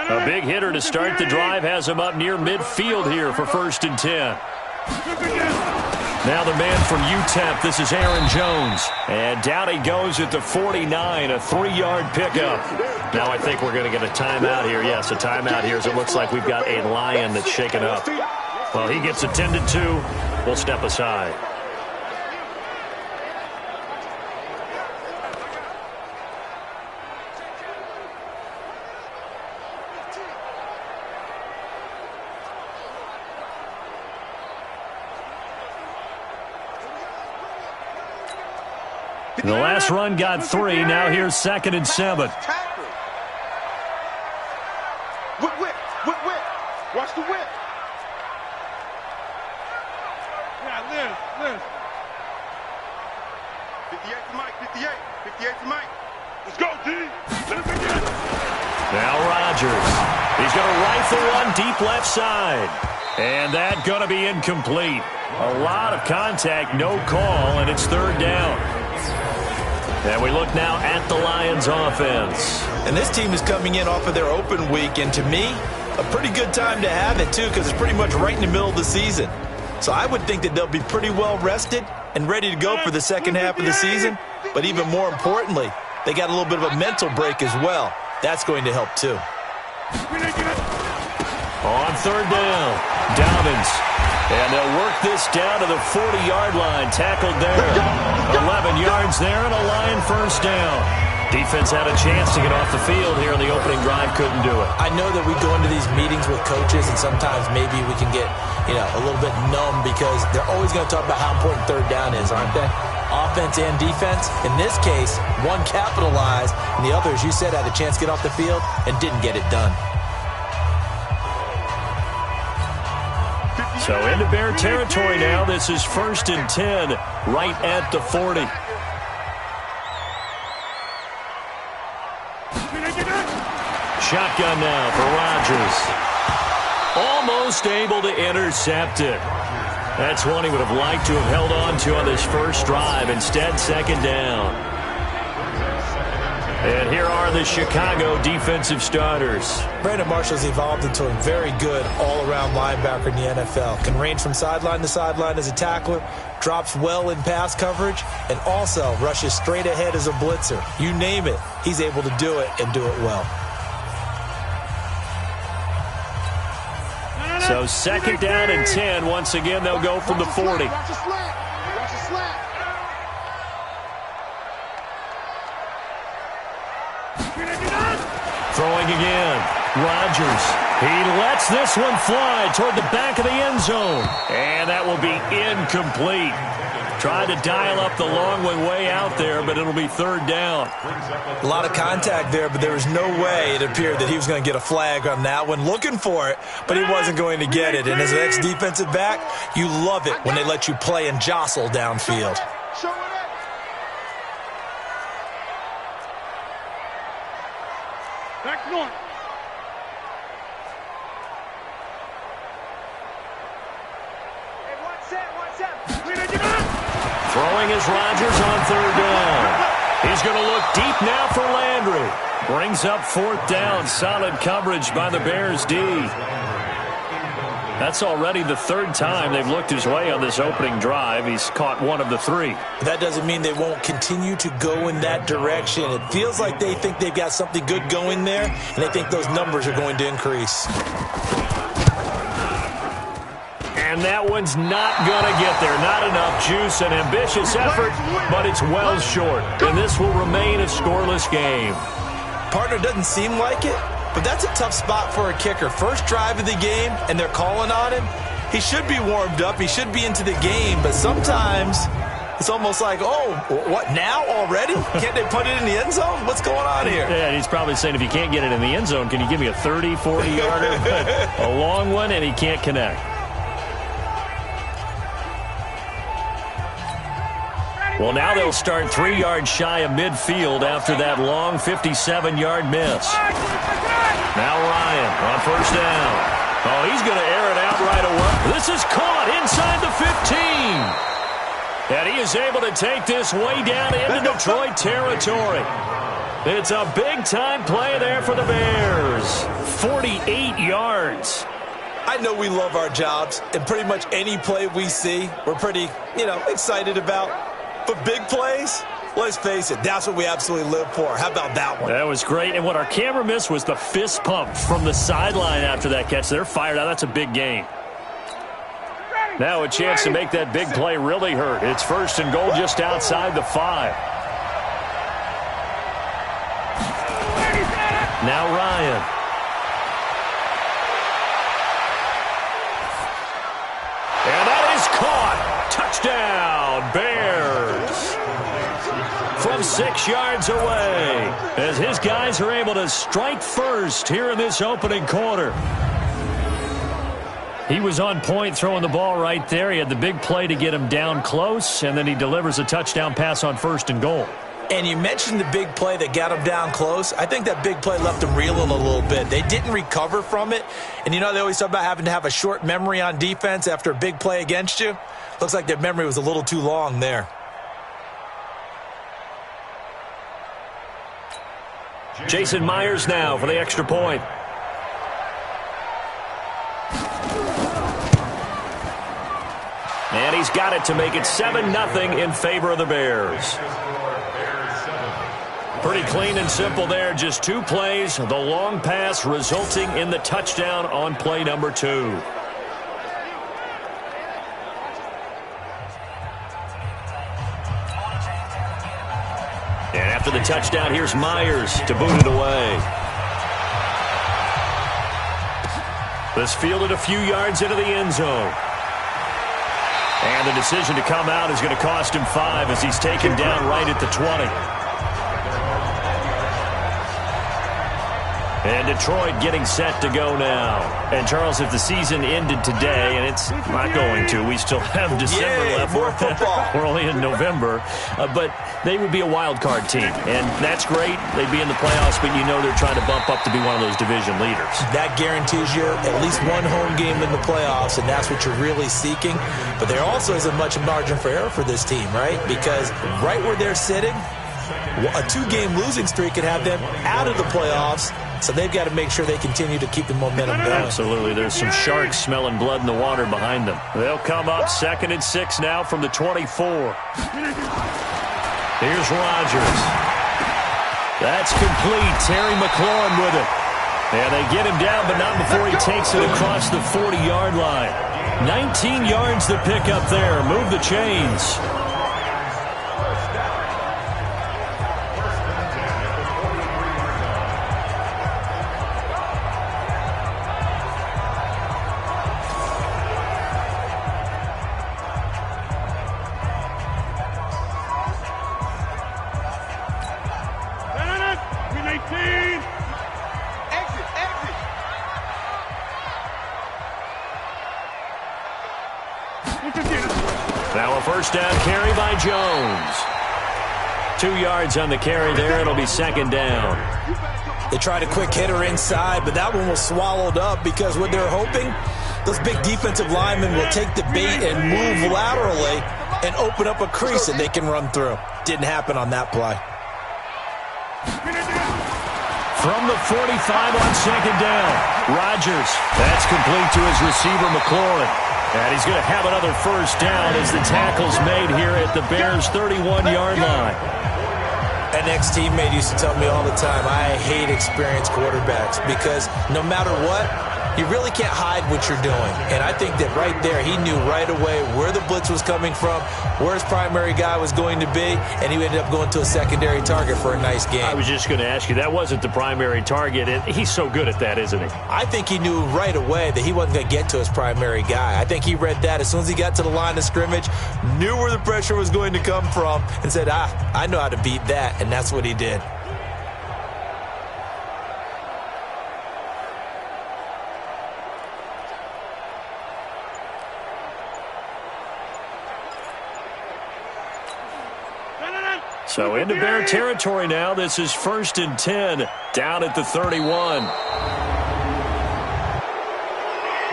A big hitter to start the drive has him up near midfield here for 1st and 10. Now the man from UTEP, this is Aaron Jones. And down he goes at the 49, a 3-yard pickup. Now I think we're going to get a timeout here. Yes, a timeout here as it looks like we've got a Lion that's shaken up. Well, he gets attended to. We'll step aside. The last run got 3. Now here's 2nd and 7. Whip. Watch the whip. Yeah, Liz. 58 to Mike, 58 to Mike. Let's go, D. Let him begin. Now Rodgers. He's going to rifle one deep left side. And that's going to be incomplete. A lot of contact, no call, and it's 3rd down. And we look now at the Lions offense. And this team is coming in off of their open week, and to me, a pretty good time to have it, too, because it's pretty much right in the middle of the season. So I would think that they'll be pretty well rested and ready to go for the second half of the season. But even more importantly, they got a little bit of a mental break as well. That's going to help, too. On 3rd down, Dobbins. And they'll work this down to the 40-yard line. Tackled there. 11 yards there and a Lion 1st down. Defense had a chance to get off the field here in the opening drive. Couldn't do it. I know that we go into these meetings with coaches, and sometimes maybe we can get, a little bit numb because they're always going to talk about how important 3rd down is, aren't they? Offense and defense. In this case, one capitalized, and the other, as you said, had a chance to get off the field and didn't get it done. So into Bear territory now. This is 1st and 10 right at the 40. Shotgun now for Rodgers. Almost able to intercept it. That's one he would have liked to have held on to on this first drive. Instead, 2nd down. And here are the Chicago defensive starters. Brandon Marshall's evolved into a very good all-around linebacker in the NFL. Can range from sideline to sideline as a tackler, drops well in pass coverage, and also rushes straight ahead as a blitzer. You name it, he's able to do it and do it well. So 2nd down and 10. Once again, they'll go from the 40. Throwing again. Rodgers. He lets this one fly toward the back of the end zone. And that will be incomplete. Tried to dial up the long one way out there, but it'll be 3rd down. A lot of contact there, but there was no way it appeared that he was going to get a flag on that one. Looking for it, but he wasn't going to get it. And as an ex-defensive back, you love it when they let you play and jostle downfield. Throwing is Rodgers on 3rd down. He's going to look deep now for Landry. Brings up 4th down. Solid coverage by the Bears D. That's already the 3rd time they've looked his way on this opening drive. He's caught 1 of the 3. That doesn't mean they won't continue to go in that direction. It feels like they think they've got something good going there, and they think those numbers are going to increase. And that one's not going to get there. Not enough juice. An ambitious effort, but it's well short. And this will remain a scoreless game. Partner, doesn't seem like it, but that's a tough spot for a kicker. First drive of the game, and they're calling on him. He should be warmed up. He should be into the game, but sometimes it's almost like, oh, what, now already? Can't they put it in the end zone? What's going on here? Yeah, he's probably saying, if you can't get it in the end zone, can you give me a 30, 40-yarder? A long one, and he can't connect. Well, now they'll start 3 yards shy of midfield after that long 57-yard miss. Now Ryan on 1st down. Oh, he's going to air it out right away. This is caught inside the 15. And he is able to take this way down into Detroit territory. It's a big-time play there for the Bears. 48 yards. I know we love our jobs, and pretty much any play we see, we're pretty, excited about. But big plays, let's face it, that's what we absolutely live for. How about that one? That was great, and what our camera missed was the fist pump from the sideline after that catch. They're fired out. That's a big gain. Now a chance to make that big play really hurt. It's 1st and goal just outside the 5. Now Ryan. And that is caught. Touchdown, Bears. From 6 yards away, as his guys are able to strike first here in this opening quarter. He was on point throwing the ball right there. He had the big play to get him down close, and then he delivers a touchdown pass on 1st and goal. And you mentioned the big play that got him down close. I think that big play left him reeling a little bit. They didn't recover from it. And they always talk about having to have a short memory on defense after a big play against you. Looks like their memory was a little too long there. Jason Myers now for the extra point. And he's got it to make it 7-0 in favor of the Bears. Pretty clean and simple there. Just 2 plays. The long pass resulting in the touchdown on play number 2. And after the touchdown, here's Myers to boot it away. This fielded a few yards into the end zone. And the decision to come out is going to cost him 5 as he's taken down right at the 20. And Detroit getting set to go now. And, Charles, if the season ended today, and it's not going to, we still have December left. More football. We're only in November. But they would be a wild card team. And that's great. They'd be in the playoffs, but they're trying to bump up to be one of those division leaders. That guarantees you at least one home game in the playoffs, and that's what you're really seeking. But there also isn't much margin for error for this team, right? Because right where they're sitting, a 2-game losing streak could have them out of the playoffs. So they've got to make sure they continue to keep the momentum going. Absolutely. There's some sharks smelling blood in the water behind them. They'll come up 2nd and 6 now from the 24. Here's Rodgers. That's complete. Terry McLaurin with it. And they get him down, but not before he takes it across the 40-yard line. 19 yards to pick up there. Move the chains. Now a first down carry by Jones. 2 yards on the carry there. It'll be 2nd down. They tried a quick hitter inside, but that one was swallowed up because what they're hoping, those big defensive linemen will take the bait and move laterally and open up a crease that they can run through. Didn't happen on that play. From the 45 on 2nd down, Rodgers. That's complete to his receiver, McLaurin. And he's going to have another first down as the tackle's made here at the Bears' 31-yard line. An ex-teammate used to tell me all the time, I hate experienced quarterbacks because no matter what, you really can't hide what you're doing. And I think that right there, he knew right away where the blitz was coming from, where his primary guy was going to be, and he ended up going to a secondary target for a nice game. I was just going to ask you, that wasn't the primary target. He's so good at that, isn't he? I think he knew right away that he wasn't going to get to his primary guy. I think he read that as soon as he got to the line of scrimmage, knew where the pressure was going to come from, and said, I know how to beat that, and that's what he did. So into Bear territory now. This is 1st and 10 down at the 31.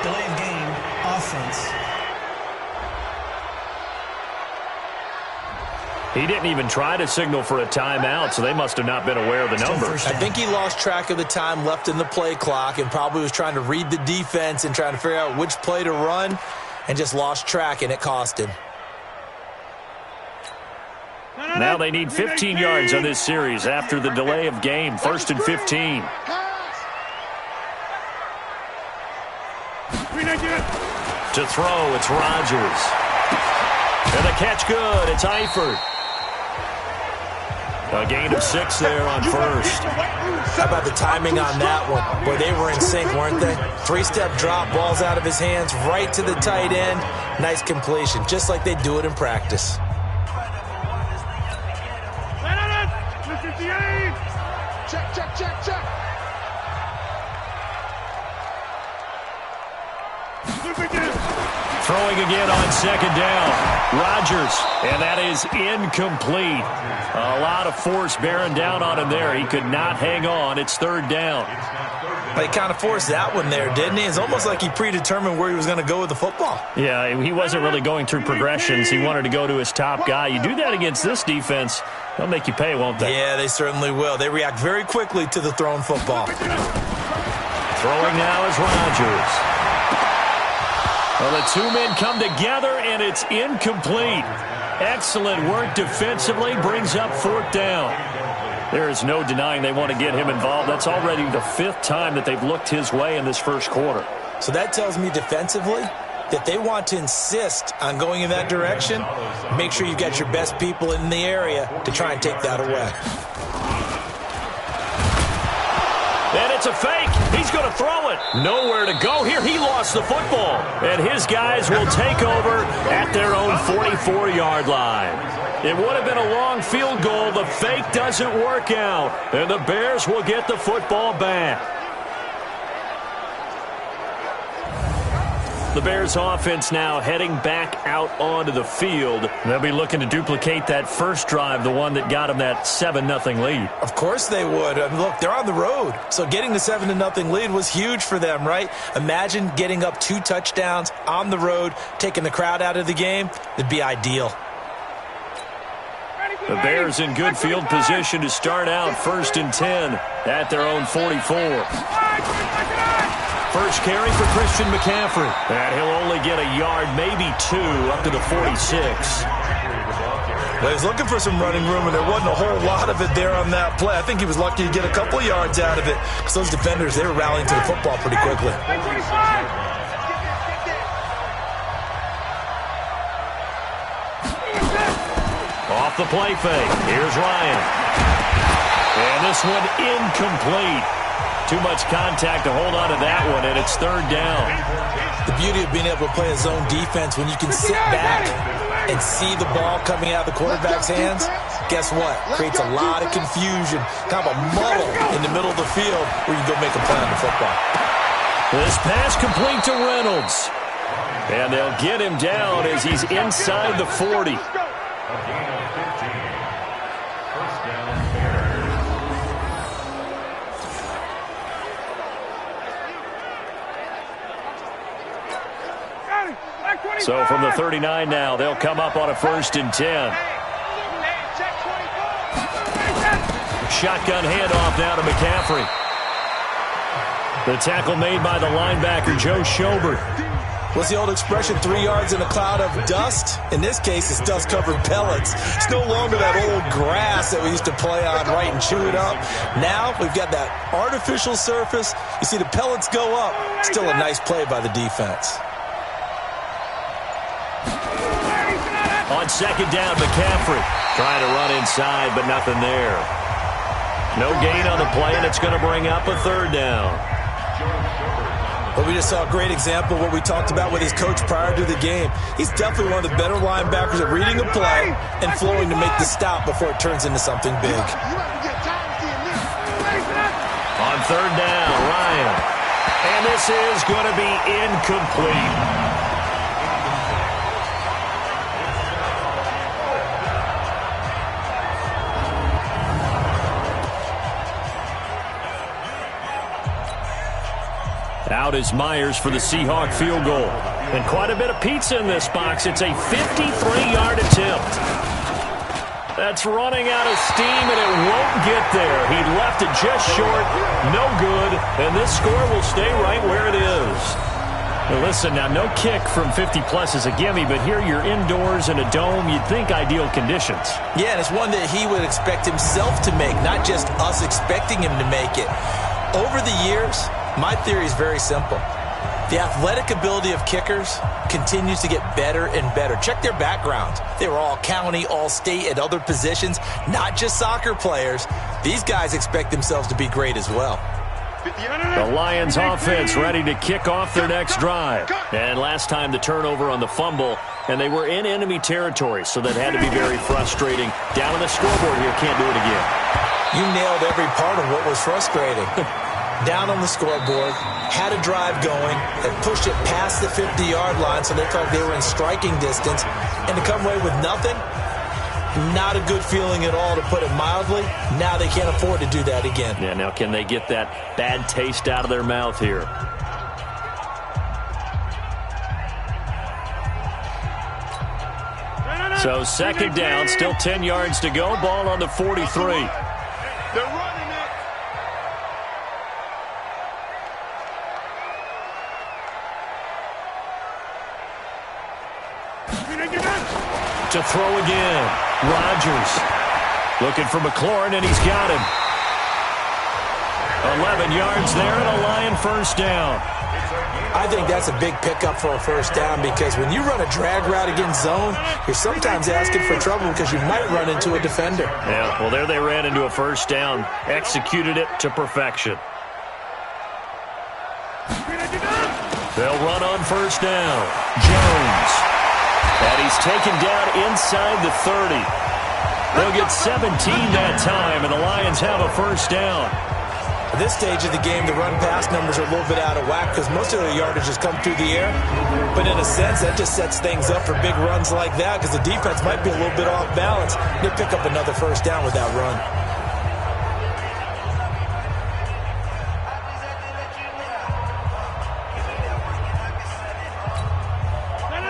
Delay of game, offense. He didn't even try to signal for a timeout, so they must have not been aware of the numbers. I think he lost track of the time left in the play clock and probably was trying to read the defense and trying to figure out which play to run and just lost track, and it cost him. Now they need 15 yards on this series after the delay of game. 1st and 15. To throw, it's Rodgers. And the catch good, it's Eifert. A gain of 6 there on first. How about the timing on that one? Boy, they were in sync, weren't they? 3-step drop, balls out of his hands, right to the tight end. Nice completion, just like they do it in practice. Check. Throwing again on 2nd down. Rodgers, and that is incomplete. A lot of force bearing down on him there. He could not hang on. It's 3rd down. They kind of forced that one there, didn't he? It's almost like he predetermined where he was going to go with the football. Yeah, he wasn't really going through progressions. He wanted to go to his top guy. You do that against this defense, they'll make you pay, won't they? Yeah, they certainly will. They react very quickly to the thrown football. Throwing now is Rodgers. Well, the two men come together, and it's incomplete. Excellent work defensively, brings up 4th down. There is no denying they want to get him involved. That's already the 5th time that they've looked his way in this first quarter. So that tells me defensively that they want to insist on going in that direction. Make sure you've got your best people in the area to try and take that away. And it's a fake. He's going to throw it. Nowhere to go here. He lost the football. And his guys will take over at their own 44-yard line. It would have been a long field goal. The fake doesn't work out. And the Bears will get the football back. The Bears offense now heading back out onto the field. They'll be looking to duplicate that first drive, the one that got them that 7-0 lead. Of course they would. I mean, look, they're on the road. So getting the 7-0 lead was huge for them, right? Imagine getting up 2 touchdowns on the road, taking the crowd out of the game. It'd be ideal. The Bears in good field position to start out 1st and 10 at their own 44. First carry for Christian McCaffrey. And he'll only get a yard, maybe 2, up to the 46. Well, he was looking for some running room, and there wasn't a whole lot of it there on that play. I think he was lucky to get a couple of yards out of it because those defenders, they were rallying to the football pretty quickly. Off the play fake. Here's Ryan. And this one incomplete. Too much contact to hold on to that one, and it's 3rd down. The beauty of being able to play a zone defense when you can sit back and see the ball coming out of the quarterback's hands, guess what? Creates a lot of confusion, kind of a muddle in the middle of the field where you go make a play on the football. This pass complete to Reynolds. And they'll get him down as he's inside the 40. So from the 39 now, they'll come up on a 1st and 10. Shotgun handoff now to McCaffrey. The tackle made by the linebacker, Joe Schobert. What's the old expression, 3 yards in a cloud of dust? In this case, it's dust-covered pellets. It's no longer that old grass that we used to play on, right, and chew it up. Now we've got that artificial surface. You see the pellets go up. Still a nice play by the defense. On 2nd down, McCaffrey trying to run inside, but nothing there. No gain on the play, and it's going to bring up a 3rd down. Well, we just saw a great example of what we talked about with his coach prior to the game. He's definitely one of the better linebackers at reading a play and flowing to make the stop before it turns into something big. On 3rd down, Ryan. And this is going to be incomplete. Out is Myers for the Seahawk field goal. And quite a bit of pizza in this box. It's a 53-yard attempt. That's running out of steam, and it won't get there. He left it just short, no good, and this score will stay right where it is. Now listen, now no kick from 50-plus is a gimme, but here you're indoors in a dome. You'd think ideal conditions. Yeah, and it's one that he would expect himself to make, not just us expecting him to make it. Over the years, my theory is very simple. The athletic ability of kickers continues to get better and better. Check their backgrounds. They were all county, all state, at other positions, not just soccer players. These guys expect themselves to be great as well. The Lions offense ready to kick off their next drive. And last time the turnover on the fumble, and they were in enemy territory, so that had to be very frustrating. Down on the scoreboard here, can't do it again. You nailed every part of what was frustrating. Down on the scoreboard, had a drive going, and pushed it past the 50-yard line so they thought they were in striking distance, and to come away with nothing, not a good feeling at all, to put it mildly. Now they can't afford to do that again. Yeah, now can they get that bad taste out of their mouth here? So second down, still 10 yards to go, ball on the 43. They're running it. To throw again. Rodgers looking for McLaurin, and he's got him. 11 yards there and a Lion first down. I think that's a big pickup for a first down, because when you run a drag route against zone, you're sometimes asking for trouble because you might run into a defender. Yeah, well, there they ran into a first down. Executed it to perfection. They'll run on first down. Jones. And he's taken down inside the 30. They'll get 17 that time, and the Lions have a first down. At this stage of the game, the run-pass numbers are a little bit out of whack because most of their yardage has come through the air. But in a sense, that just sets things up for big runs like that because the defense might be a little bit off balance. They pick up another first down with that run.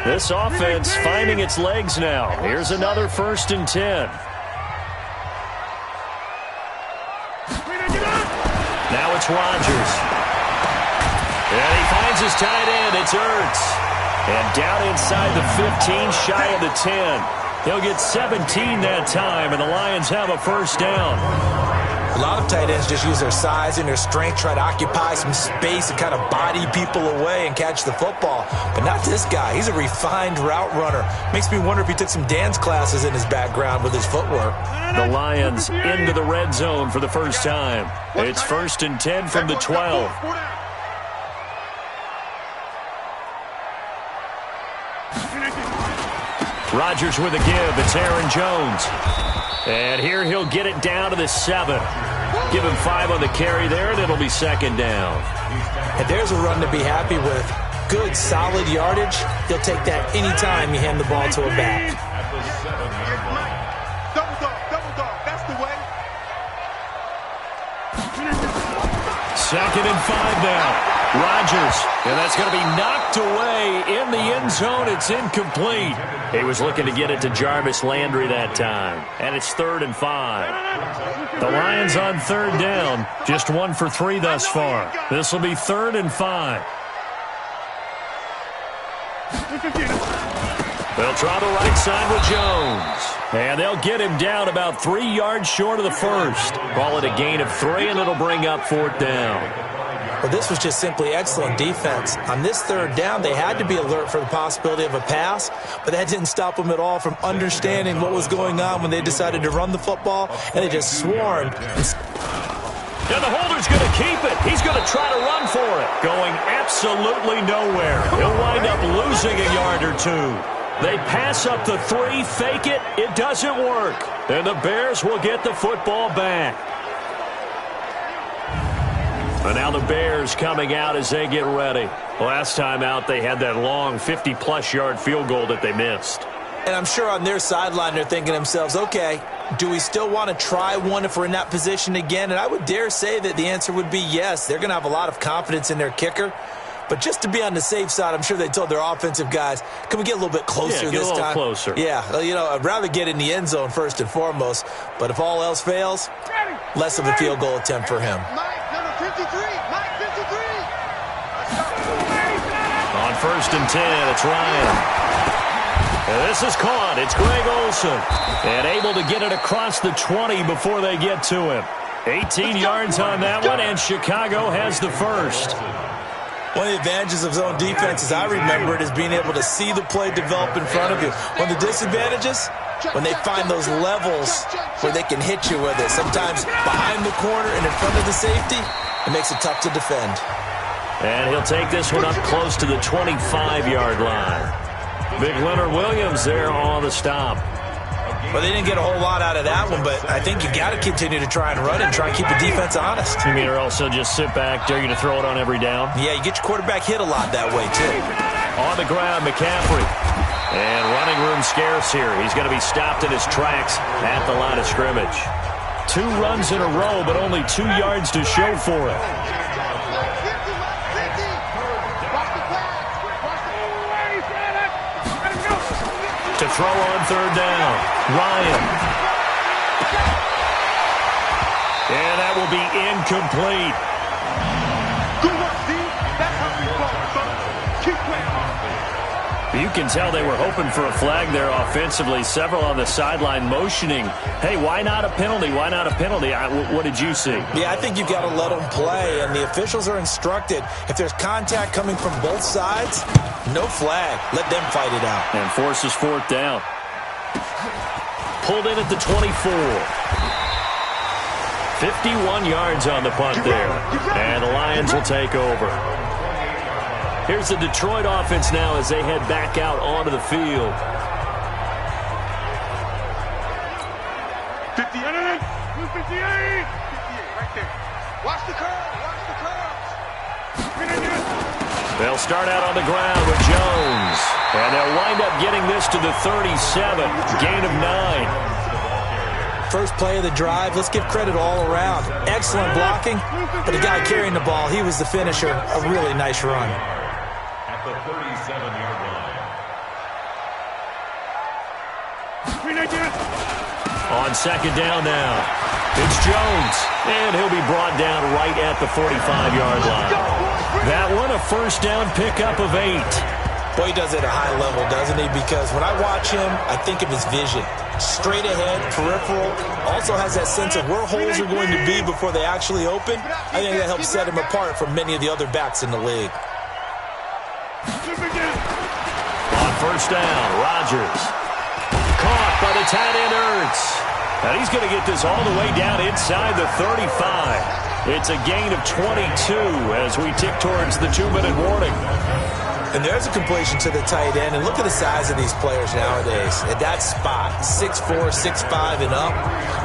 This offense finding its legs now. Here's another 1st and 10. Now it's Rodgers. And he finds his tight end. It's Ertz. And down inside the 15, shy of the 10. He'll get 17 that time, and the Lions have a first down. A lot of tight ends just use their size and their strength, try to occupy some space and kind of body people away and catch the football. But not this guy. He's a refined route runner. Makes me wonder if he took some dance classes in his background with his footwork. The Lions into the red zone for the first time. It's 1st and 10 from the 12. Rodgers with a give. It's Aaron Jones. And here he'll get it down to the 7. Give him 5 on the carry there, and it'll be second down. And there's a run to be happy with. Good, solid yardage. He'll take that anytime you hand the ball to a back. Double dog. That's the way. 2nd and 5 now. Rodgers, and that's going to be knocked away in the end zone. It's incomplete. He was looking to get it to Jarvis Landry that time. And it's 3rd and 5. The Lions on 3rd down. Just 1 for 3 thus far. This will be 3rd and 5. They'll try the right side with Jones. And they'll get him down about 3 yards short of the first. Call it a gain of 3, and it'll bring up 4th down. Well, this was just simply excellent defense. On this 3rd down, they had to be alert for the possibility of a pass, but that didn't stop them at all from understanding what was going on when they decided to run the football, and they just swarmed. And the holder's going to keep it. He's going to try to run for it. Going absolutely nowhere. He'll wind up losing a yard or 2. They pass up the 3, fake it. It doesn't work. And the Bears will get the football back. And now the Bears coming out as they get ready. Last time out, they had that long 50-plus yard field goal that they missed. And I'm sure on their sideline they're thinking to themselves, okay, do we still want to try one if we're in that position again? And I would dare say that the answer would be yes. They're going to have a lot of confidence in their kicker. But just to be on the safe side, I'm sure they told their offensive guys, can we get a little bit closer this time? Get a little closer. Yeah, well, you know, I'd rather get in the end zone first and foremost. But if all else fails, less of a field goal attempt for him. Mike, number 53. Mike, 53. On 1st and 10, it's Ryan. And this is caught. It's Greg Olsen. And able to get it across the 20 before they get to him. 18 yards on that one, and Chicago has the first. One of the advantages of zone defense, as I remember it, is being able to see the play develop in front of you. One of the disadvantages, when they find those levels where they can hit you with it. Sometimes behind the corner and in front of the safety, it makes it tough to defend. And he'll take this one up close to the 25-yard line. Big Leonard Williams there on the stop. Well, they didn't get a whole lot out of that one, but I think you got to continue to try and run it and try and keep the defense honest. You mean, or also just sit back, dare you to throw it on every down? Yeah, you get your quarterback hit a lot that way, too. On the ground, McCaffrey. And running room scarce here. He's going to be stopped in his tracks at the line of scrimmage. 2 runs in a row, but only 2 yards to show for it. To throw on 3rd down, Ryan. And that will be incomplete. Good work, Steve. That's how we ball, son. Keep playing. You can tell they were hoping for a flag there offensively. Several on the sideline motioning, hey, why not a penalty? Why not a penalty? What did you see? Yeah, I think you've got to let them play, and the officials are instructed. If there's contact coming from both sides, no flag. Let them fight it out. And forces 4th down. Pulled in at the 24. 51 yards on the punt there. And the Lions will take over. Here's the Detroit offense now as they head back out onto the field. 58. 58 right there. Watch the curve. Watch the curve. They'll start out on the ground with Jones. And they'll wind up getting this to the 37. Gain of 9. First play of the drive, let's give credit all around. Excellent blocking, but the guy carrying the ball, he was the finisher. A really nice run. At the 37-yard line. On 2nd down now, it's Jones. And he'll be brought down right at the 45-yard line. That one, a 1st down pickup of 8. Boy, he does it at a high level, doesn't he? Because when I watch him, I think of his vision. Straight ahead, peripheral, also has that sense of where holes are going to be before they actually open. I think that helps set him apart from many of the other backs in the league. On 1st down, Rodgers. Caught by the tight end Ertz. And he's going to get this all the way down inside the 35. It's a gain of 22 as we tick towards the 2-minute warning. And there's a completion to the tight end. And look at the size of these players nowadays. At that spot, 6'4", 6'5", and up.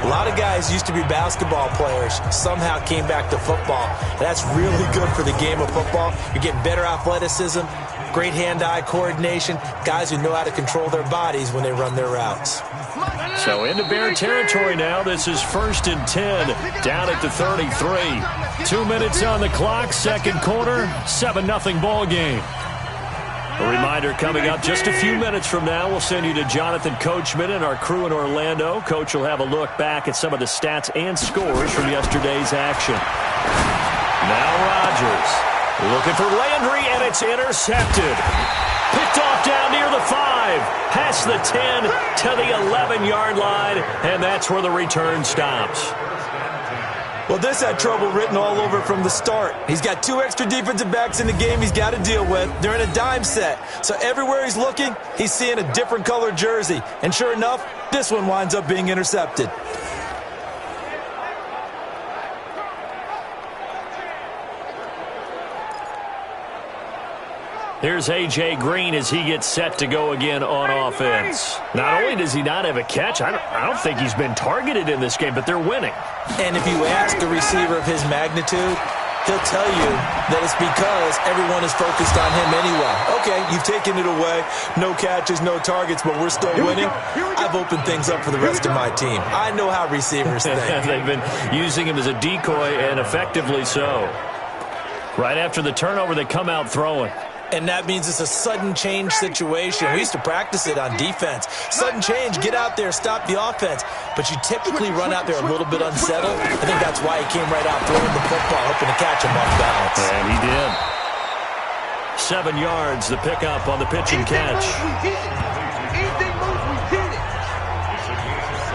A lot of guys used to be basketball players, somehow came back to football. And that's really good for the game of football. You're getting better athleticism, great hand-eye coordination, guys who know how to control their bodies when they run their routes. So into Bear territory now. This is 1st and 10 down at the 33. 2 minutes on the clock, 2nd quarter, 7-0 ball game. A reminder coming up just a few minutes from now, we'll send you to Jonathan Coachman and our crew in Orlando. Coach will have a look back at some of the stats and scores from yesterday's action. Now Rodgers looking for Landry, and it's intercepted. Picked off down near the 5, past the 10 to the 11-yard line, and that's where the return stops. Well, this had trouble written all over from the start. He's got 2 extra defensive backs in the game he's got to deal with. They're in a dime set. So everywhere he's looking, he's seeing a different color jersey. And sure enough, this one winds up being intercepted. Here's A.J. Green as he gets set to go again on offense. Not only does he not have a catch, I don't think he's been targeted in this game, but they're winning. And if you ask a receiver of his magnitude, he'll tell you that it's because everyone is focused on him anyway. Okay, you've taken it away. No catches, no targets, but we're still winning. I've opened things up for the rest of my team. I know how receivers think. They've been using him as a decoy, and effectively so. Right after the turnover, they come out throwing. And that means it's a sudden change situation. We used to practice it on defense. Sudden change, get out there, stop the offense. But you typically run out there a little bit unsettled. I think that's why he came right out throwing the football, hoping to catch him off balance. And he did. 7 yards, the pickup on the pitch and catch.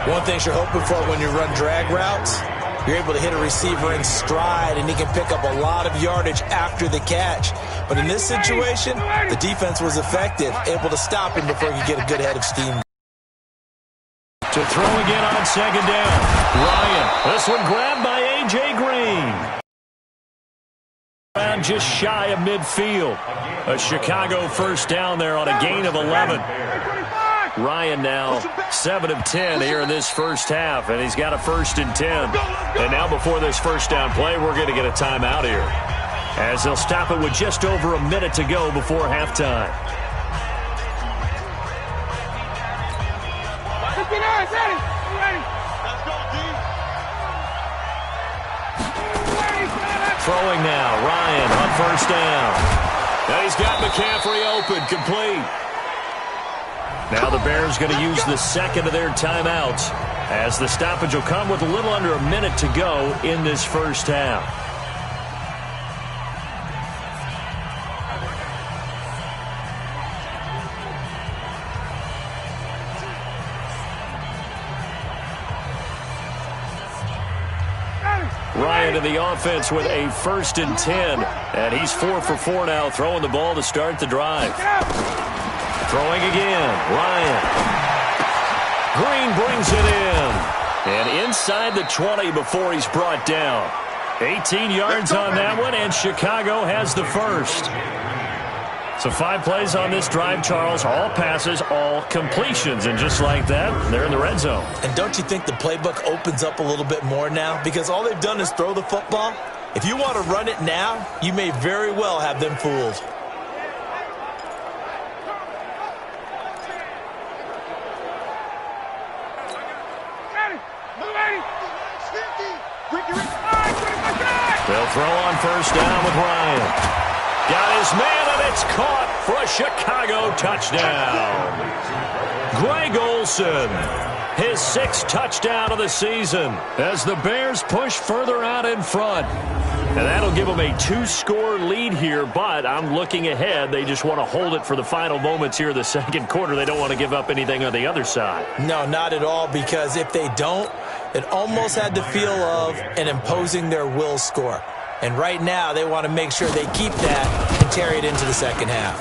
One thing you're hoping for when you run drag routes, you're able to hit a receiver in stride, and he can pick up a lot of yardage after the catch. But in this situation, the defense was effective, able to stop him before he could get a good head of steam. To throw again on second down. Ryan, this one grabbed by A.J. Green. Around just shy of midfield. A Chicago first down there on a gain of 11. Ryan now 7 of 10 here in this first half, and he's got a 1st and 10. And now before this first down play, we're going to get a timeout here, as they'll stop it with just over a minute to go before halftime. Throwing now, Ryan on first down. Now he's got McCaffrey open, complete. Now the Bears going to use the second of their timeouts, as the stoppage will come with a little under a minute to go in this first half. Ryan in the offense with a 1st and 10, and he's 4 for 4 now, throwing the ball to start the drive. Throwing again, Ryan. Green brings it in. And inside the 20 before he's brought down. 18 yards on that one, and Chicago has the first. So 5 plays on this drive, Charles. All passes, all completions. And just like that, they're in the red zone. And don't you think the playbook opens up a little bit more now? Because all they've done is throw the football. If you want to run it now, you may very well have them fooled. They'll throw on first down with Ryan. Got his man, and it's caught for a Chicago touchdown. Greg Olsen, his 6th touchdown of the season, as the Bears push further out in front. And that'll give them a 2-score lead here, but I'm looking ahead. They just want to hold it for the final moments here in the second quarter. They don't want to give up anything on the other side. No, not at all, because if they don't, it almost had the feel of an imposing their will score. And right now, they want to make sure they keep that and carry it into the second half.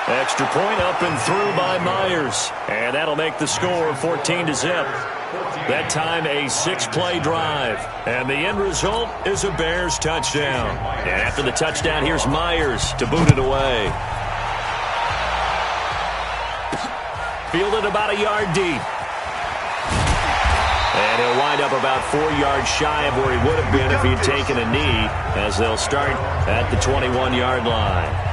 Extra point up and through by Myers. And that'll make the score 14-0. That time a 6-play drive. And the end result is a Bears touchdown. And after the touchdown, here's Myers to boot it away. Fielded about a yard deep. And he'll wind up about 4 yards shy of where he would have been if he'd taken a knee, as they'll start at the 21-yard line.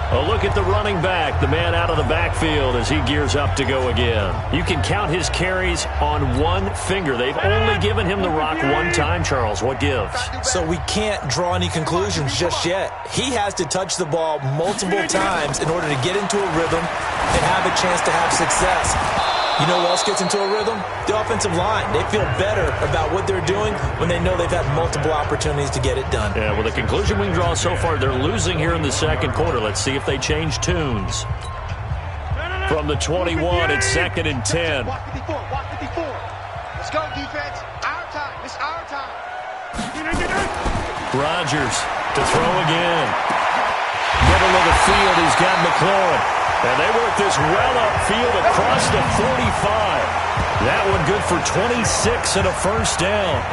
A look at the running back, the man out of the backfield as he gears up to go again. You can count his carries on one finger. They've only given him the rock one time, Charles. What gives? So we can't draw any conclusions just yet. He has to touch the ball multiple times in order to get into a rhythm and have a chance to have success. You know who else gets into a rhythm? The offensive line. They feel better about what they're doing when they know they've had multiple opportunities to get it done. Yeah, well, the conclusion we can draw so far, they're losing here in the second quarter. Let's see if they change tunes. From the 21, it's 2nd and 10. Walk 54, walk 54. Let's go, defense. Our time. It's our time. Rodgers to throw again. Middle of the field, he's got McLaurin. And they work this well upfield across the 45. That one good for 26 and a first down.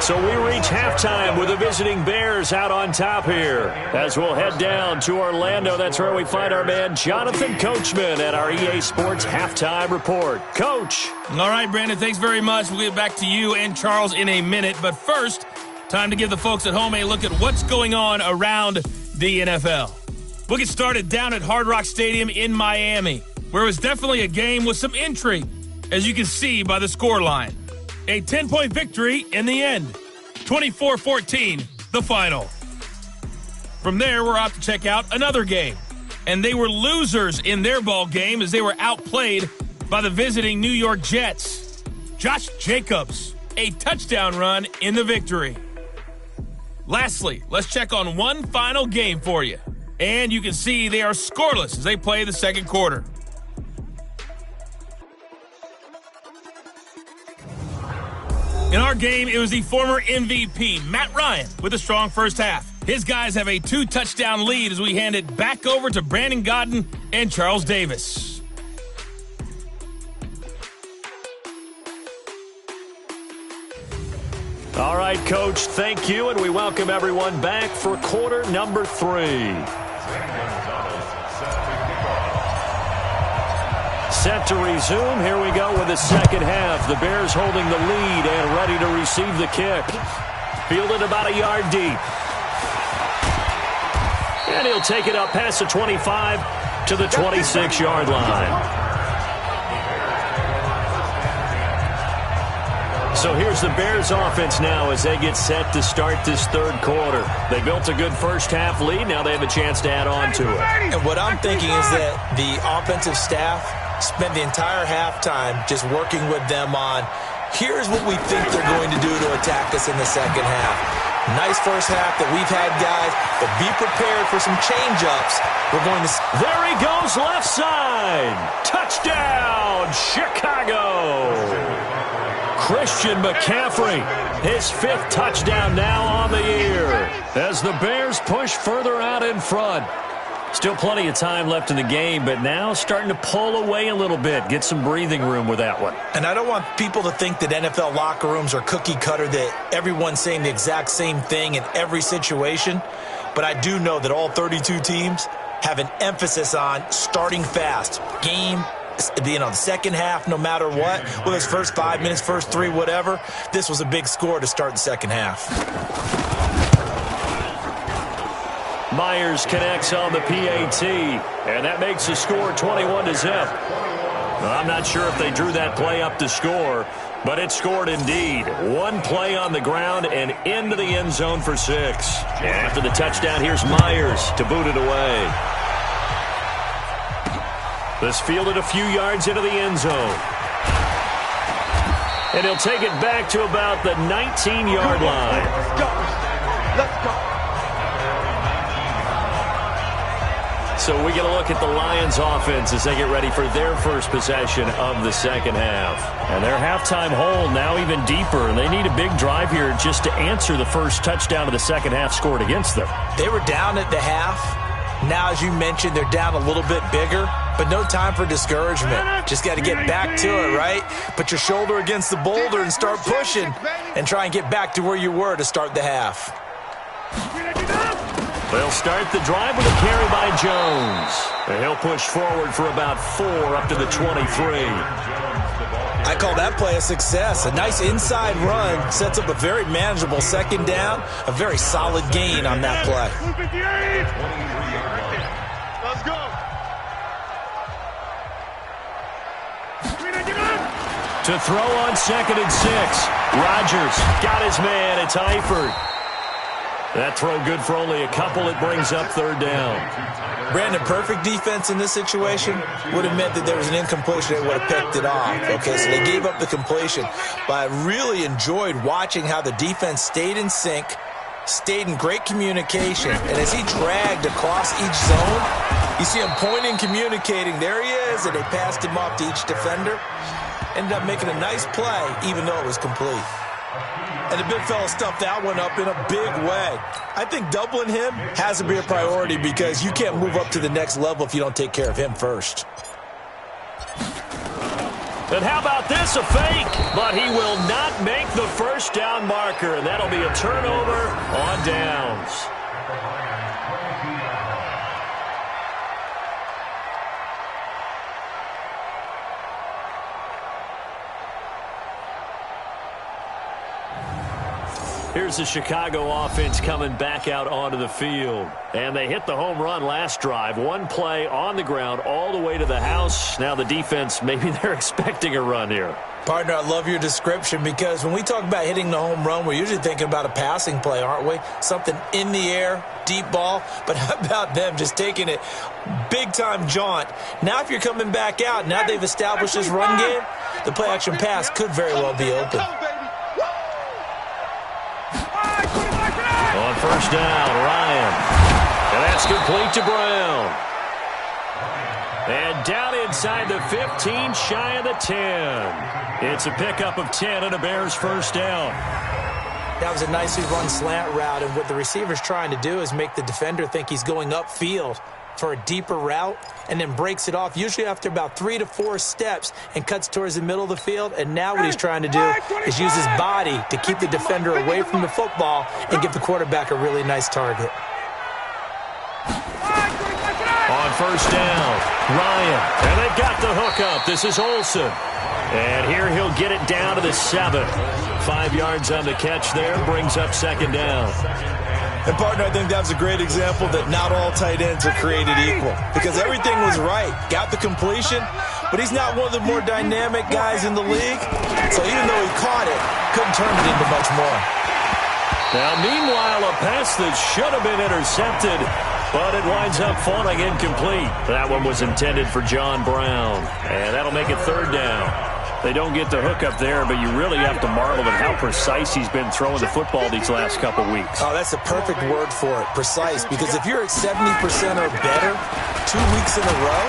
So we reach halftime with the visiting Bears out on top here. As we'll head down to Orlando, that's where we find our man Jonathan Coachman at our EA Sports Halftime Report. Coach. All right, Brandon, thanks very much. We'll get back to you and Charles in a minute. But first, time to give the folks at home a look at what's going on around the NFL. We'll get started down at Hard Rock Stadium in Miami, where it was definitely a game with some intrigue, as you can see by the scoreline. A 10-point victory in the end. 24-14, the final. From there, we're off to check out another game. And they were losers in their ball game as they were outplayed by the visiting New York Jets. Josh Jacobs, a touchdown run in the victory. Lastly, let's check on one final game for you. And you can see they are scoreless as they play the second quarter. In our game, it was the former MVP, Matt Ryan, with a strong first half. His guys have a 2-touchdown lead as we hand it back over to Brandon Godden and Charles Davis. All right, Coach, thank you, and we welcome everyone back for quarter number 3. Set to resume. Here we go with the second half. The Bears holding the lead and ready to receive the kick. Fielded about a yard deep. And he'll take it up past the 25 to the 26-yard line. So here's the Bears offense now as they get set to start this third quarter. They built a good first half lead. Now they have a chance to add on to it. And what I'm thinking is that the offensive staff spent the entire halftime just working with them on, here's what we think they're going to do to attack us in the second half. Nice first half that we've had, guys, but be prepared for some change-ups. We're going to... There he goes, left side. Touchdown, Chicago. Christian McCaffrey, his 5th touchdown now on the year as the Bears push further out in front. Still plenty of time left in the game, but now starting to pull away a little bit, get some breathing room with that one. And I don't want people to think that NFL locker rooms are cookie cutter, that everyone's saying the exact same thing in every situation, but I do know that all 32 teams have an emphasis on starting fast. The second half, no matter what, whether it's first 5 minutes, first 3, whatever, this was a big score to start the second half. Myers connects on the PAT, and that makes the score 21-0. I'm not sure if they drew that play up to score, but it scored indeed. One play on the ground and into the end zone for 6. And after the touchdown, here's Myers to boot it away. This fielded a few yards into the end zone. And he'll take it back to about the 19-yard line. Let's go. Let's go. So we get a look at the Lions offense as they get ready for their first possession of the second half. And their halftime hold now even deeper. And they need a big drive here just to answer the first touchdown of the second half scored against them. They were down at the half. Now, as you mentioned, they're down a little bit bigger, but no time for discouragement. Just got to get back to it, right? Put your shoulder against the boulder and start pushing and try and get back to where you were to start the half. They'll start the drive with a carry by Jones. And he'll push forward for about 4 up to the 23. I call that play a success. A nice inside run sets up a very manageable second down, a very solid gain on that play. Let's go. To throw on 2nd and 6. Rodgers got his man. It's Eifert. That throw good for only a couple. It brings up 3rd down. Brandon, perfect defense in this situation would have meant that there was an incompletion. They would have picked it off. Okay, so they gave up the completion. But I really enjoyed watching how the defense stayed in sync, stayed in great communication. And as he dragged across each zone, you see him pointing, communicating. There he is, and they passed him off to each defender. Ended up making a nice play, even though it was complete. And the big fella stuffed that one up in a big way. I think doubling him has to be a priority because you can't move up to the next level if you don't take care of him first. And how about this, a fake? But he will not make the first down marker, and that'll be a turnover on downs. Here's the Chicago offense coming back out onto the field. And they hit the home run last drive. One play on the ground all the way to the house. Now the defense, maybe they're expecting a run here. Partner, I love your description because when we talk about hitting the home run, we're usually thinking about a passing play, aren't we? Something in the air, deep ball. But how about them just taking it big-time jaunt? Now if you're coming back out, now they've established this run game, the play-action pass could very well be open. On first down, Ryan. And that's complete to Brown. And down inside the 15, shy of the 10. It's a pickup of 10 and a Bears first down. That was a nicely run slant route, and what the receiver's trying to do is make the defender think he's going upfield for a deeper route and then breaks it off, usually after about 3 to 4 steps, and cuts towards the middle of the field. And now what he's trying to do is use his body to keep the defender away from the football and give the quarterback a really nice target. On first down, Ryan. And they've got the hookup. This is Olsen. And here he'll get it down to the 7. 5 yards on the catch there, brings up second down. And, partner, I think that was a great example that not all tight ends are created equal because everything was right. Got the completion, but he's not one of the more dynamic guys in the league. So even though he caught it, couldn't turn it into much more. Now, meanwhile, a pass that should have been intercepted, but it winds up falling incomplete. That one was intended for John Brown, and that'll make it third down. They don't get the hookup there, but you really have to marvel at how precise he's been throwing the football these last couple weeks. Oh, that's the perfect word for it, precise, because if you're at 70% or better 2 weeks in a row,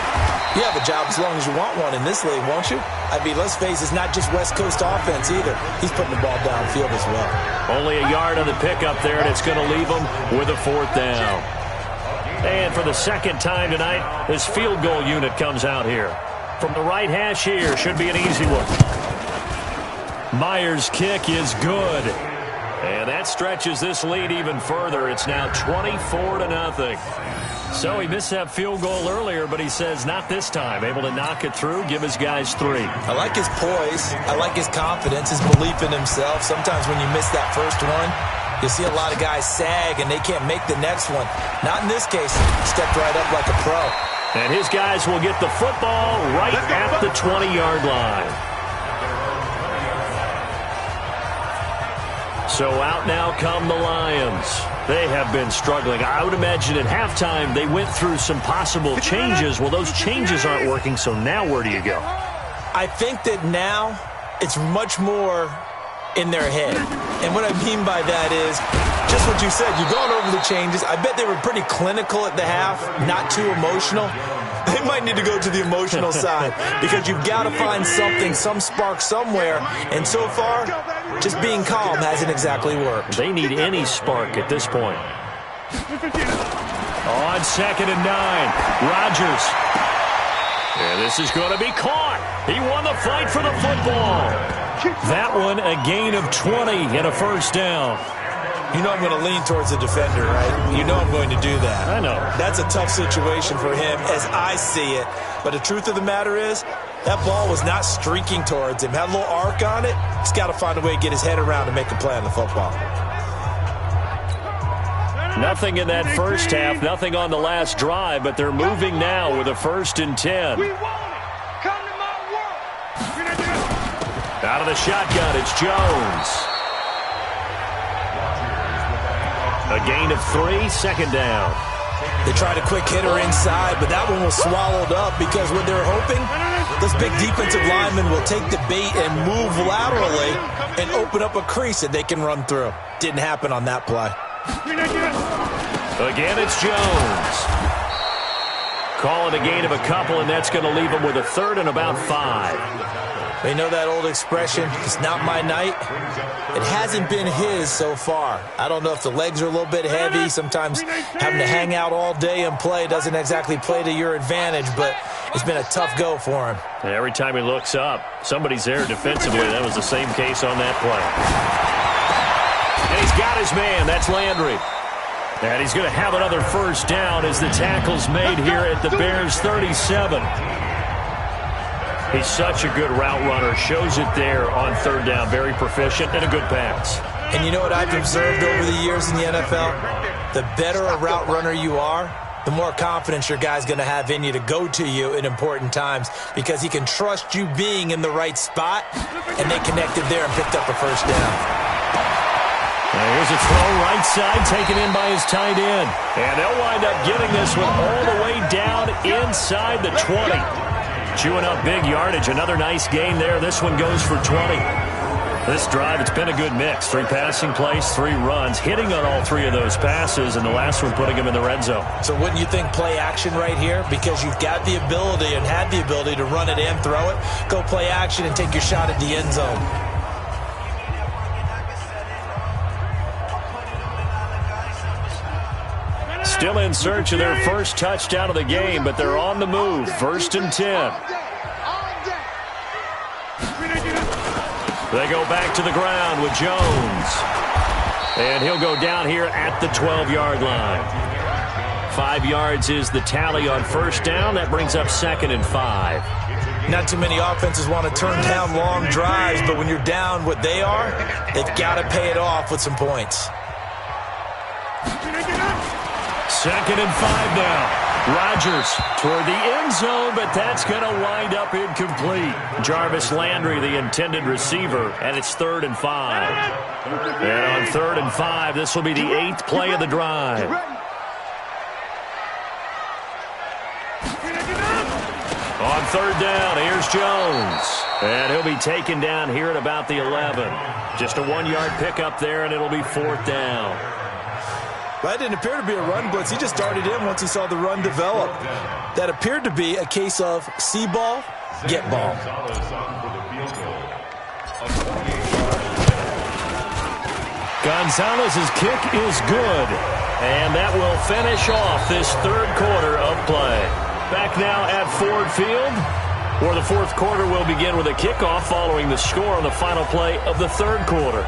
you have a job as long as you want one in this league, won't you? I mean, let's face it, it's not just West Coast offense either. He's putting the ball downfield as well. Only a yard on the pickup there, and it's going to leave him with a fourth down. And for the second time tonight, this field goal unit comes out here. From the right hash here, should be an easy one. Myers' kick is good. And that stretches this lead even further. It's now 24-0. So he missed that field goal earlier, but he says not this time. Able to knock it through, give his guys 3. I like his poise. I like his confidence, his belief in himself. Sometimes when you miss that first one, you'll see a lot of guys sag and they can't make the next one. Not in this case. Stepped right up like a pro. And his guys will get the football right at the 20-yard line. So out now come the Lions. They have been struggling. I would imagine at halftime they went through some possible changes. Well, those changes aren't working, so now where do you go? I think that now it's much more in their head. And what I mean by that is just what you said. You've gone over the changes. I bet they were pretty clinical at the half, not too emotional. They might need to go to the emotional side because you've got to find something, some spark somewhere. And so far, just being calm hasn't exactly worked. They need any spark at this point. On 2nd and 9, Rodgers. And this is going to be caught. He won the fight for the football. That one, a gain of 20 and a first down. You know I'm going to lean towards the defender, right? You know I'm going to do that. I know. That's a tough situation for him as I see it. But the truth of the matter is, that ball was not streaking towards him. Had a little arc on it. He's got to find a way to get his head around and make a play on the football. Nothing in that first half, nothing on the last drive, but they're moving now with a 1st and 10. We want it. Come to my work. Out of the shotgun, it's Jones. A gain of 3, 2nd down. They tried a quick hitter inside, but that one was swallowed up because what they're hoping, this big defensive lineman will take the bait and move laterally and open up a crease that they can run through. Didn't happen on that play. Again, it's Jones. Calling a gain of a couple, and that's going to leave him with a 3rd and about 5. They know that old expression, it's not my night. It hasn't been his so far. I don't know if the legs are a little bit heavy. Sometimes having to hang out all day and play doesn't exactly play to your advantage, but it's been a tough go for him. And every time he looks up, somebody's there defensively. That was the same case on that play. And he's got his man. That's Landry. And he's going to have another first down as the tackle's made here at the Bears' 37. He's such a good route runner. Shows it there on 3rd down. Very proficient and a good pass. And you know what I've observed over the years in the NFL? The better a route runner you are, the more confidence your guy's going to have in you to go to you in important times because he can trust you being in the right spot, and they connected there and picked up a first down. Here's a throw right side taken in by his tight end. And they'll wind up getting this one all the way down inside the 20. Chewing up big yardage. Another nice gain there. This one goes for 20. This drive, it's been a good mix. 3 passing plays, 3 runs, hitting on all 3 of those passes, and the last one putting him in the red zone. So wouldn't you think play action right here? Because you've got the ability and had the ability to run it and throw it. Go play action and take your shot at the end zone. Still in search of their first touchdown of the game, but they're on the move. 1st and 10. They go back to the ground with Jones. And he'll go down here at the 12-yard line. 5 yards is the tally on first down. That brings up 2nd and 5. Not too many offenses want to turn down long drives, but when you're down what they are, they've got to pay it off with some points. 2nd and 5 now. Rodgers toward the end zone, but that's going to wind up incomplete. Jarvis Landry, the intended receiver, and it's 3rd and 5. And on 3rd and 5, this will be the 8th play of the drive. On 3rd down, here's Jones. And he'll be taken down here at about the 11. Just a 1-yard pickup there, and it'll be 4th down. That didn't appear to be a run blitz. He just darted in once he saw the run develop. That appeared to be a case of see ball, get ball. Gonzalez's kick is good. And that will finish off this 3rd quarter of play. Back now at Ford Field, where the 4th quarter will begin with a kickoff following the score on the final play of the 3rd quarter.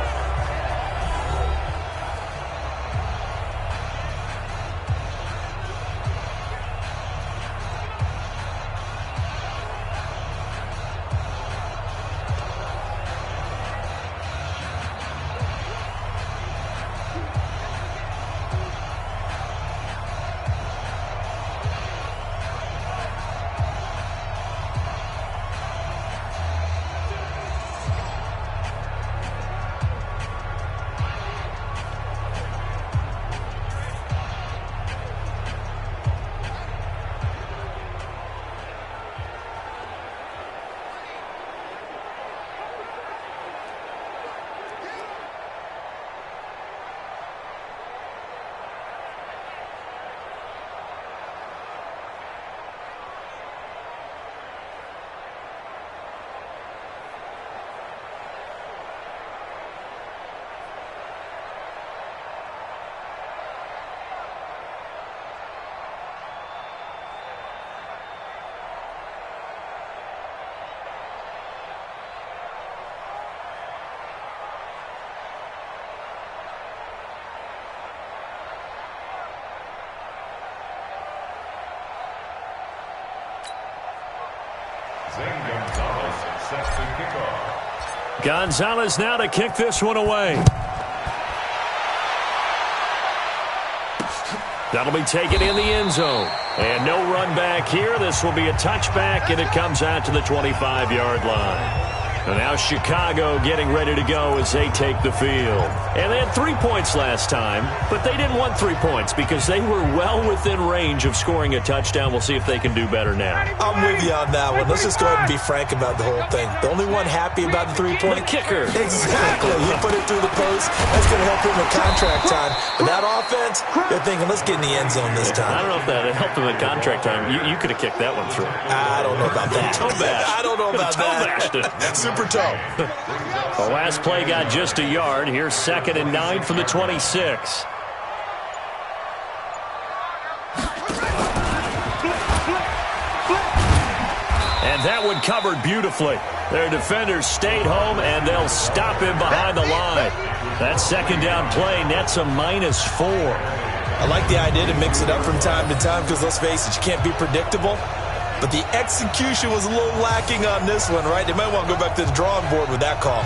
Gonzalez now to kick this one away. That'll be taken in the end zone. And no run back here. This will be a touchback, and it comes out to the 25-yard line. And now Chicago getting ready to go as they take the field. And they had 3 points last time, but they didn't want 3 points because they were well within range of scoring a touchdown. We'll see if they can do better now. I'm with you on that one. Let's just go ahead and be frank about the whole thing. The only one happy about the 3-point? The kicker. Exactly. He put it through the post. That's going to help him with contract time. But that offense, they're thinking, let's get in the end zone this time. I don't know if that helped him at contract time. You could have kicked that one through. I don't know about that. I don't know about that. Super toe. The last play got just a yard. Here's 2nd and 9 from the 26. And that one covered beautifully. Their defenders stayed home, and they'll stop him behind the line. That 2nd down play nets a -4. I like the idea to mix it up from time to time because, let's face it, you can't be predictable. But the execution was a little lacking on this one, right? They might want to go back to the drawing board with that call.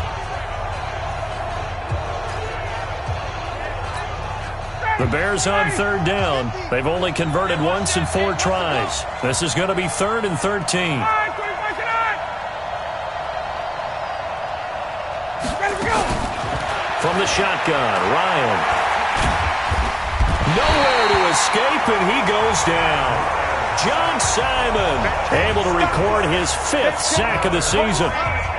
The Bears on third down. They've only converted once in 4 tries. This is going to be 3rd and 13. From the shotgun, Ryan. Nowhere to escape, and he goes down. John Simon able to record his 5th sack of the season.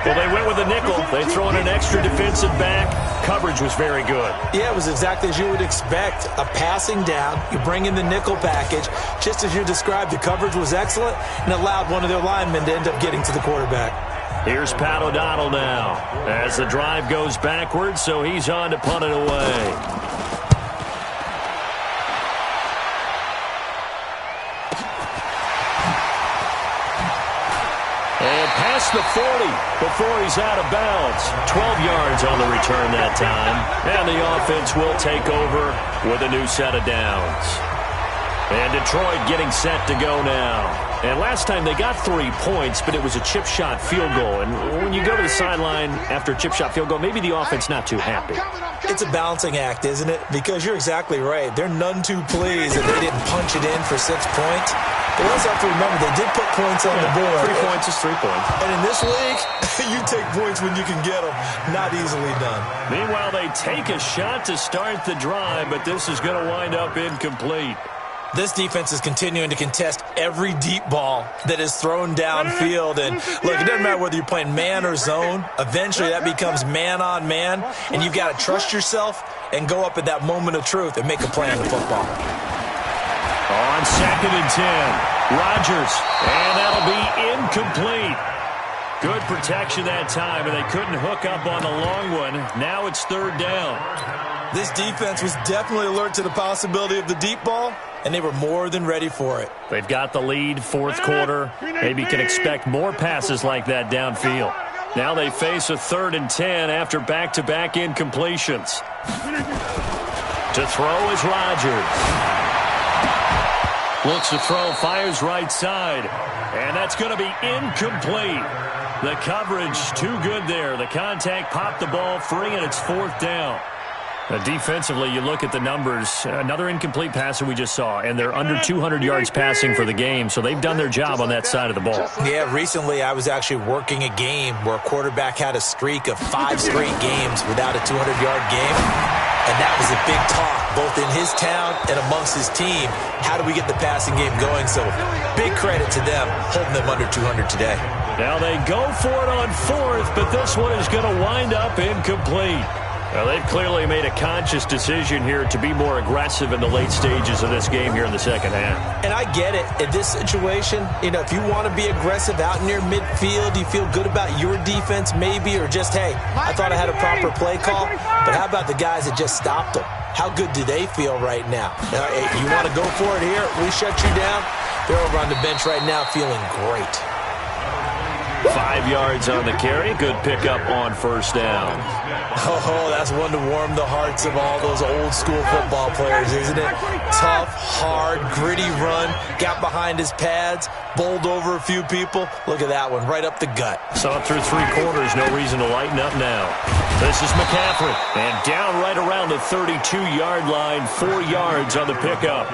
Well, they went with a nickel. They throw in an extra defensive back. Coverage was very good. Yeah, it was exactly as you would expect. A passing down. You bring in the nickel package. Just as you described, the coverage was excellent and allowed one of their linemen to end up getting to the quarterback. Here's Pat O'Donnell now as the drive goes backwards, so he's on to punt it away. And past the 40 before he's out of bounds. 12 yards on the return that time. And the offense will take over with a new set of downs. And Detroit getting set to go now. And last time they got 3 points, but it was a chip shot field goal. And when you go to the sideline after a chip shot field goal, maybe the offense not too happy. It's a balancing act, isn't it? Because you're exactly right. They're none too pleased that they didn't punch it in for 6 points. But we also have to remember they did put points on the board. 3 points is 3 points. And in this league, you take points when you can get them. Not easily done. Meanwhile, they take a shot to start the drive, but this is going to wind up incomplete. This defense is continuing to contest every deep ball that is thrown downfield. And look, it doesn't matter whether you're playing man or zone. Eventually, that becomes man on man. And you've got to trust yourself and go up at that moment of truth and make a play on the football. On 2nd and 10, Rodgers. And that'll be incomplete. Good protection that time, and they couldn't hook up on the long one. Now it's 3rd down. This defense was definitely alert to the possibility of the deep ball, and they were more than ready for it. They've got the lead, 4th quarter. Maybe can expect more passes like that downfield. Now they face a 3rd and 10 after back-to-back incompletions. To throw is Rodgers. Looks to throw, fires right side. And that's going to be incomplete. The coverage too good there. The contact popped the ball free, and it's 4th down. Defensively, you look at the numbers. Another incomplete pass that we just saw, and they're under 200 yards passing for the game, so they've done their job on that side of the ball. Yeah, recently I was actually working a game where a quarterback had a streak of 5 straight games without a 200-yard game, and that was a big talk, both in his town and amongst his team. How do we get the passing game going? So big credit to them, holding them under 200 today. Now they go for it on 4th, but this one is going to wind up incomplete. Well, they've clearly made a conscious decision here to be more aggressive in the late stages of this game here in the second half. And I get it. In this situation, if you want to be aggressive out near midfield, you feel good about your defense maybe, or just, hey, I thought I had a proper play call. But how about the guys that just stopped them? How good do they feel right now? You want to go for it here? We shut you down. They're over on the bench right now feeling great. 5 yards on the carry. Good pickup on 1st down. Oh, that's one to warm the hearts of all those old-school football players, isn't it? Tough, hard, gritty run. Got behind his pads, bowled over a few people. Look at that one, right up the gut. Saw it through 3 quarters. No reason to lighten up now. This is McCaffrey. And down right around the 32-yard line. 4 yards on the pickup.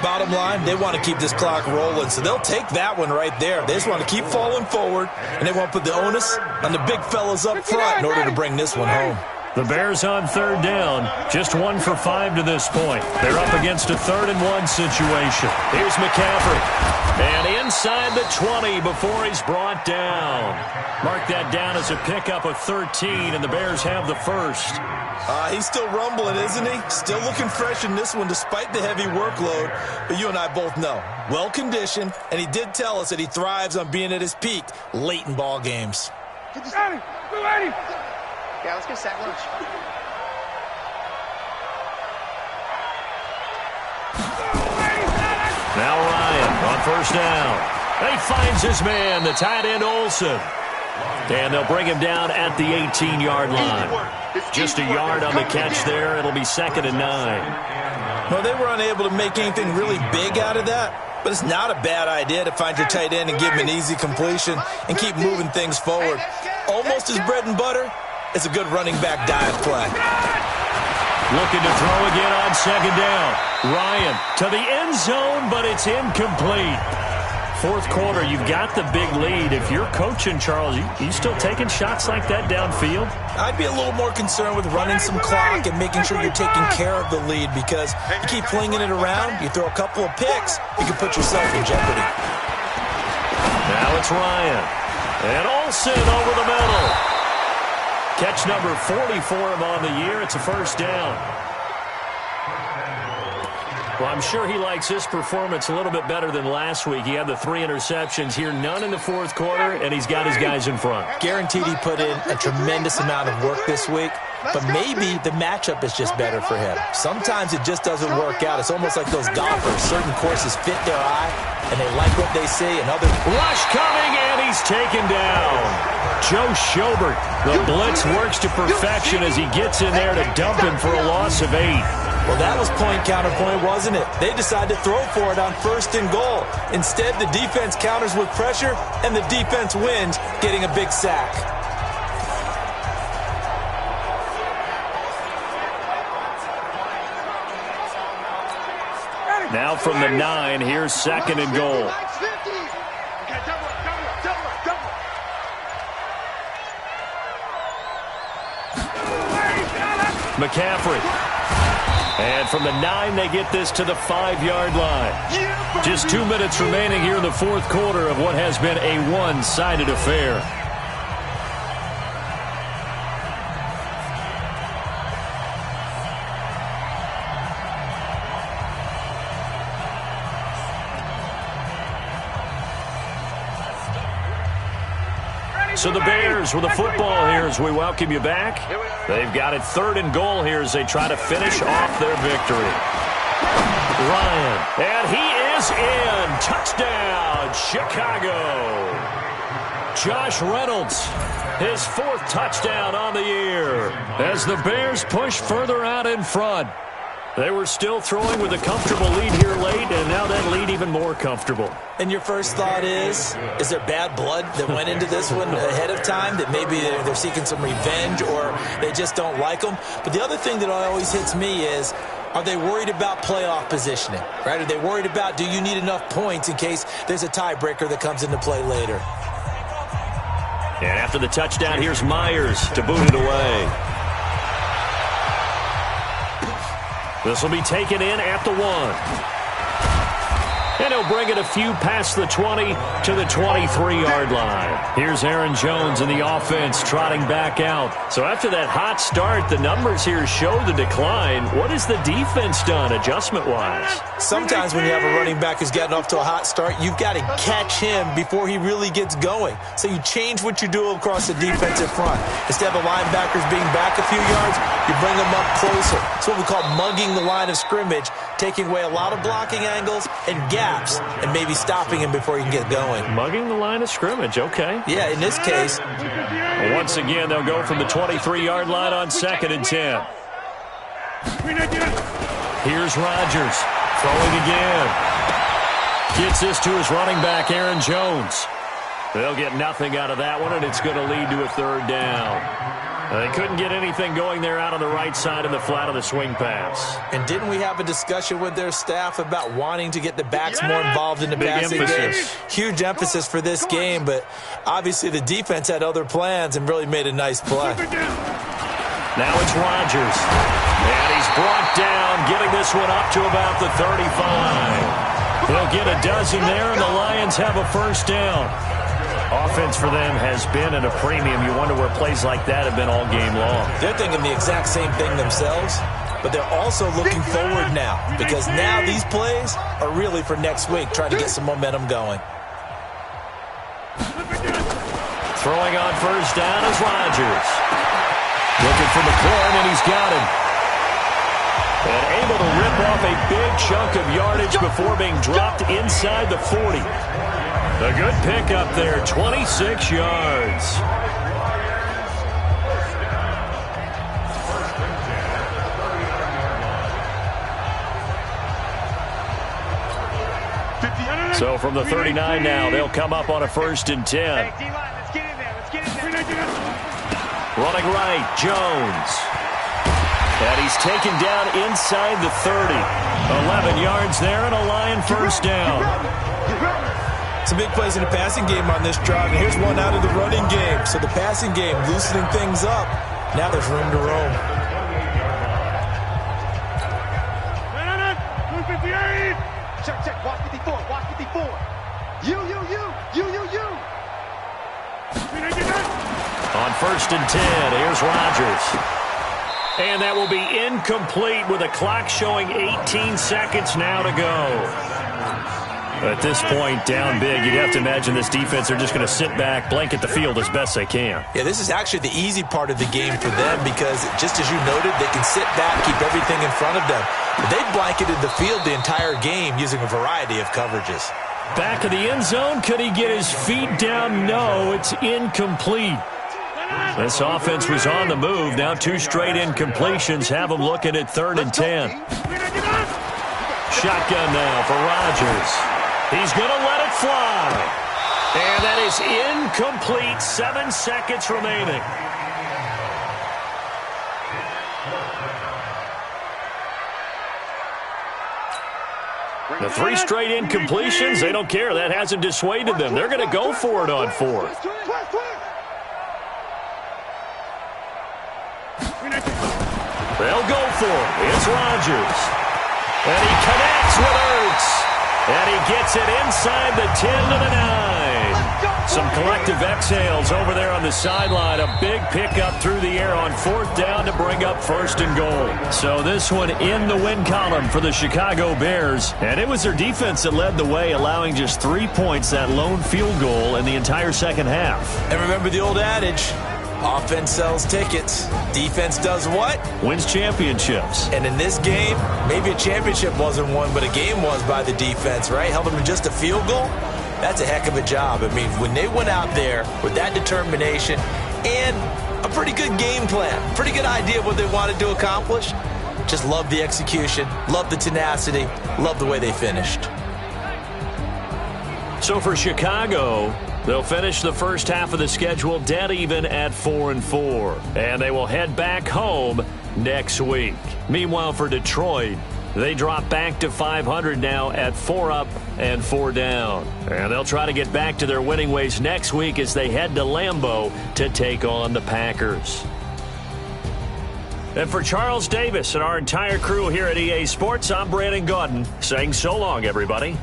Bottom line, they want to keep this clock rolling, so they'll take that one right there. They just want to keep falling forward, and they want to put the onus on the big fellas up front in order to bring this one home. The Bears on 3rd down, just 1 for 5 to this point. They're up against a 3rd and 1 situation. Here's McCaffrey. And inside the 20 before he's brought down. Mark that down as a pickup of 13, and the Bears have the first. He's still rumbling, isn't he? Still looking fresh in this one despite the heavy workload. But you and I both know, well-conditioned, and he did tell us that he thrives on being at his peak late in ball games. Yeah, let's get sack lunch. Now Ryan on 1st down. He finds his man, the tight end Olsen. And they'll bring him down at the 18-yard line. Just a yard on the catch there. It'll be 2nd and 9. No, they were unable to make anything really big out of that, but it's not a bad idea to find your tight end and give him an easy completion and keep moving things forward. Almost his bread and butter. It's a good running back dive play. Looking to throw again on second down. Ryan to the end zone, but it's incomplete. Fourth quarter, you've got the big lead. If you're coaching, Charles, you still taking shots like that downfield? I'd be a little more concerned with running some clock and making sure you're taking care of the lead, because you keep flinging it around, you throw a couple of picks, you can put yourself in jeopardy. Now it's Ryan. And Olsen over the middle. Catch number 40 for him on the year. It's a first down. Well, I'm sure he likes this performance a little bit better than last week. He had the 3 interceptions here, none in the fourth quarter, and he's got his guys in front. Guaranteed he put in a tremendous amount of work this week, but maybe the matchup is just better for him. Sometimes it just doesn't work out. It's almost like those golfers. Certain courses fit their eye, and they like what they see, and others... Rush coming, and he's taken down. Joe Schobert. The blitz works to perfection as he gets in there to dump him for a loss of 8. Well, that was point-counterpoint, wasn't it? They decided to throw for it on 1st and goal. Instead, the defense counters with pressure, and the defense wins, getting a big sack. Now from the 9, here's 2nd and goal. McCaffrey. And from the 9, they get this to the 5-yard line. Just 2 minutes remaining here in the fourth quarter of what has been a one-sided affair. So the Bears with the football here as we welcome you back. They've got it 3rd and goal here as they try to finish off their victory. Ryan, and he is in. Touchdown, Chicago. Josh Reynolds, his 4th touchdown on the year as the Bears push further out in front. They were still throwing with a comfortable lead here late, and now that lead even more comfortable. And your first thought is there bad blood that went into this one ahead of time, that maybe they're seeking some revenge or they just don't like them? But the other thing that always hits me is, are they worried about playoff positioning, right? Are they worried about, do you need enough points in case there's a tiebreaker that comes into play later? And after the touchdown, here's Myers to boot it away. This will be taken in at the 1. And he'll bring it a few past the 20 to the 23-yard line. Here's Aaron Jones in the offense trotting back out. So after that hot start, the numbers here show the decline. What has the defense done adjustment-wise? Sometimes when you have a running back who's gotten off to a hot start, you've got to catch him before he really gets going. So you change what you do across the defensive front. Instead of the linebackers being back a few yards, you bring them up closer. It's what we call mugging the line of scrimmage, taking away a lot of blocking angles and gaps, and maybe stopping him before he can get going. Mugging the line of scrimmage, okay. Yeah, in this case. Once again, they'll go from the 23-yard line on 2nd and 10. Here's Rodgers, throwing again. Gets this to his running back, Aaron Jones. They'll get nothing out of that one, and it's going to lead to a 3rd down. They couldn't get anything going there out on the right side of the flat of the swing pass. And didn't we have a discussion with their staff about wanting to get the backs more involved in the passing game? Huge emphasis for this game, but obviously the defense had other plans and really made a nice play. Now it's Rodgers. And he's brought down, getting this one up to about the 35. They'll get a dozen there, and the Lions have a first down. Offense for them has been at a premium. You wonder where plays like that have been all game long. They're thinking the exact same thing themselves, but they're also looking forward now, because now these plays are really for next week, trying to get some momentum going. Throwing on first down is Rodgers. Looking for McLaurin, and he's got him. And able to rip off a big chunk of yardage before being dropped inside the 40. A good pickup there, 26 yards. So from the 39 now, they'll come up on a 1st and 10. Running right, Jones. And he's taken down inside the 30. 11 yards there and a Lion first down. Some big plays in the passing game on this drive. And here's one out of the running game. So the passing game loosening things up. Now there's room to roam. Check, check. Watch 54. Watch 54. You. On 1st and 10, here's Rodgers. And that will be incomplete with the clock showing 18 seconds now to go. At this point, down big, you'd have to imagine this defense are just going to sit back, blanket the field as best they can. Yeah, this is actually the easy part of the game for them because, just as you noted, they can sit back, keep everything in front of them. But they've blanketed the field the entire game using a variety of coverages. Back of the end zone, could he get his feet down? No, it's incomplete. This offense was on the move. Now 2 straight incompletions have them looking at 3rd and 10. Shotgun now for Rodgers. He's going to let it fly. And that is incomplete. 7 seconds remaining. The 3 straight incompletions, they don't care. That hasn't dissuaded them. They're going to go for it on 4th. They'll go for it. It's Rodgers. And he connects with Ertz. And he gets it inside the 10 to the 9. Some collective exhales over there on the sideline. A big pickup through the air on 4th down to bring up 1st and goal. So this one in the win column for the Chicago Bears. And it was their defense that led the way, allowing just 3 points, that lone field goal in the entire second half. And remember the old adage, offense sells tickets. Defense does what? Wins championships. And in this game, maybe a championship wasn't won, but a game was by the defense, right? Held them to just a field goal. That's a heck of a job. I mean, when they went out there with that determination and a pretty good game plan, pretty good idea of what they wanted to accomplish, just love the execution, love the tenacity, love the way they finished. So for Chicago, they'll finish the first half of the schedule dead even at 4-4. And they will head back home next week. Meanwhile, for Detroit, they drop back to 500 now at 4 up and 4 down. And they'll try to get back to their winning ways next week as they head to Lambeau to take on the Packers. And for Charles Davis and our entire crew here at EA Sports, I'm Brandon Gaudin saying so long, everybody.